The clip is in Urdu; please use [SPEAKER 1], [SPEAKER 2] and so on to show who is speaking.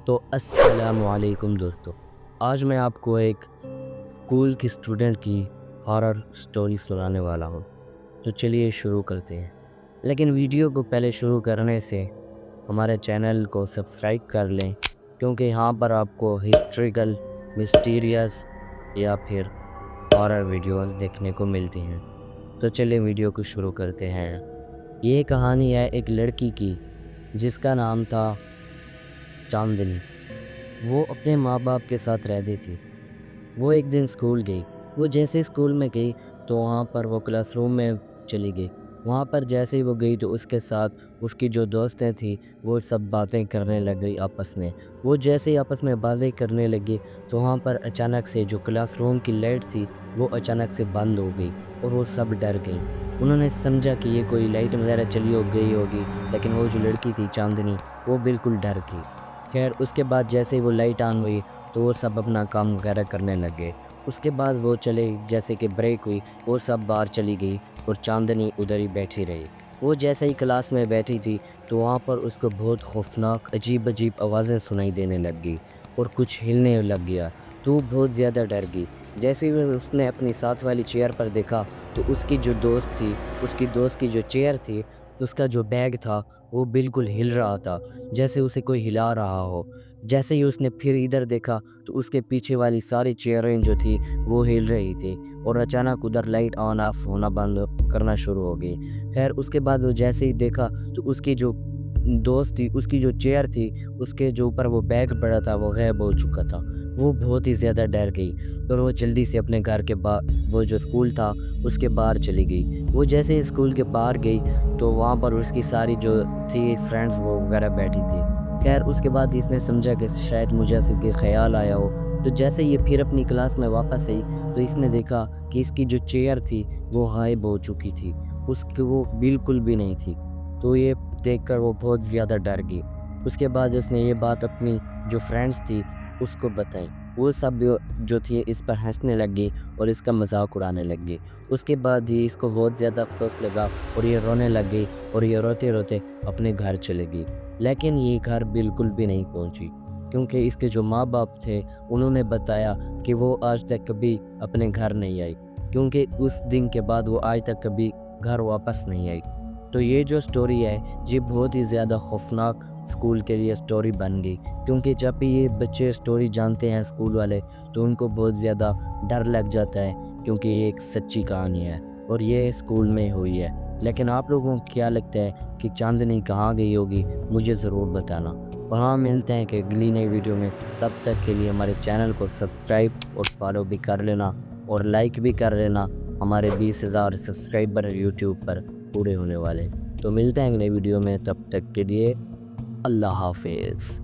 [SPEAKER 1] تو السلام علیکم دوستو، آج میں آپ کو ایک اسکول کی اسٹوڈنٹ کی ہارر سٹوری سنانے والا ہوں۔ تو چلیے شروع کرتے ہیں، لیکن ویڈیو کو پہلے شروع کرنے سے ہمارے چینل کو سبسکرائب کر لیں، کیونکہ یہاں پر آپ کو ہسٹوریکل، مسٹیریس یا پھر ہارر ویڈیوز دیکھنے کو ملتی ہیں۔ تو چلیے ویڈیو کو شروع کرتے ہیں۔ یہ کہانی ہے ایک لڑکی کی جس کا نام تھا چاندنی۔ وہ اپنے ماں باپ کے ساتھ رہتی تھی۔ وہ ایک دن اسکول گئی۔ وہ جیسے اسکول میں گئی تو وہاں پر وہ کلاس روم میں چلی گئی۔ وہاں پر جیسے ہی وہ گئی تو اس کے ساتھ اس کی جو دوستیں تھیں وہ سب باتیں کرنے لگ گئی آپس میں۔ وہ جیسے ہی آپس میں باتیں کرنے لگی تو وہاں پر اچانک سے جو کلاس روم کی لائٹ تھی وہ اچانک سے بند ہو گئی اور وہ سب ڈر گئی۔ انہوں نے سمجھا کہ یہ کوئی لائٹ وغیرہ چلی ہو گئی ہوگی، لیکن وہ جو لڑکی تھی چاندنی وہ بالکل ڈر گئی۔ خیر اس کے بعد جیسے ہی وہ لائٹ آن ہوئی تو وہ سب اپنا کام وغیرہ کرنے لگے۔ اس کے بعد وہ چلے، جیسے کہ بریک ہوئی وہ سب باہر چلی گئی اور چاندنی ادھر ہی بیٹھی رہی۔ وہ جیسے ہی کلاس میں بیٹھی تھی تو وہاں پر اس کو بہت خوفناک عجیب آوازیں سنائی دینے لگ گئی اور کچھ ہلنے لگ گیا، تو وہ بہت زیادہ ڈر گئی۔ جیسے ہی اس نے اپنی ساتھ والی چیئر پر دیکھا تو اس کی جو دوست تھی، اس کی دوست کی جو چیئر تھی، اس کا جو بیگ تھا وہ بالکل ہل رہا تھا، جیسے اسے کوئی ہلا رہا ہو۔ جیسے ہی اس نے پھر ادھر دیکھا تو اس کے پیچھے والی ساری چیئریں جو تھی وہ ہل رہی تھی اور اچانک ادھر لائٹ آن آف ہونا بند کرنا شروع ہو گئی۔ خیر اس کے بعد وہ جیسے ہی دیکھا تو اس کی جو دوست تھی، اس کی جو چیئر تھی، اس کے جو اوپر وہ بیگ پڑا تھا وہ غائب ہو چکا تھا۔ وہ بہت ہی زیادہ ڈر گئی اور وہ جلدی سے اپنے گھر کے وہ جو اسکول تھا اس کے باہر چلی گئی۔ وہ جیسے ہی اسکول کے باہر گئی تو وہاں پر اس کی ساری جو تھی فرینڈز وہ وغیرہ بیٹھی تھی۔ خیر اس کے بعد اس نے سمجھا کہ شاید مجھے سے کوئی خیال آیا ہو، تو جیسے یہ پھر اپنی کلاس میں واپس آئی تو اس نے دیکھا کہ اس کی جو چیئر تھی وہ غائب ہو چکی تھی، اس کی وہ بالکل بھی نہیں تھی۔ تو یہ دیکھ کر وہ بہت زیادہ ڈر گئی۔ اس کے بعد اس نے یہ بات اپنی جو فرینڈز تھی اس کو بتائی۔ وہ سب جو تھی اس پر ہنسنے لگ گئی اور اس کا مذاق اڑانے لگ گئی۔ اس کے بعد یہ اس کو بہت زیادہ افسوس لگا اور یہ رونے لگ گئی اور یہ روتے روتے اپنے گھر چلے گئی۔ لیکن یہ گھر بالکل بھی نہیں پہنچی، کیونکہ اس کے جو ماں باپ تھے انہوں نے بتایا کہ وہ آج تک کبھی اپنے گھر نہیں آئی، کیونکہ اس دن کے بعد وہ آج تک کبھی گھر واپس نہیں آئی۔ تو یہ جو سٹوری ہے یہ بہت ہی زیادہ خوفناک اسکول کے لیے سٹوری بن گئی، کیونکہ جب بھی یہ بچے سٹوری جانتے ہیں اسکول والے تو ان کو بہت زیادہ ڈر لگ جاتا ہے، کیونکہ یہ ایک سچی کہانی ہے اور یہ اسکول میں ہوئی ہے۔ لیکن آپ لوگوں کو کیا لگتا ہے کہ چاندنی کہاں گئی ہوگی؟ مجھے ضرور بتانا۔ اور ہاں ملتے ہیں کہ اگلی نئی ویڈیو میں، تب تک کے لیے ہمارے چینل کو سبسکرائب اور فالو بھی کر لینا اور لائک بھی کر لینا۔ ہمارے 20,000 سبسکرائبر یوٹیوب پر پورے ہونے والے۔ تو ملتے ہیں اگلی ویڈیو میں، تب تک کے لیے اللہ حافظ۔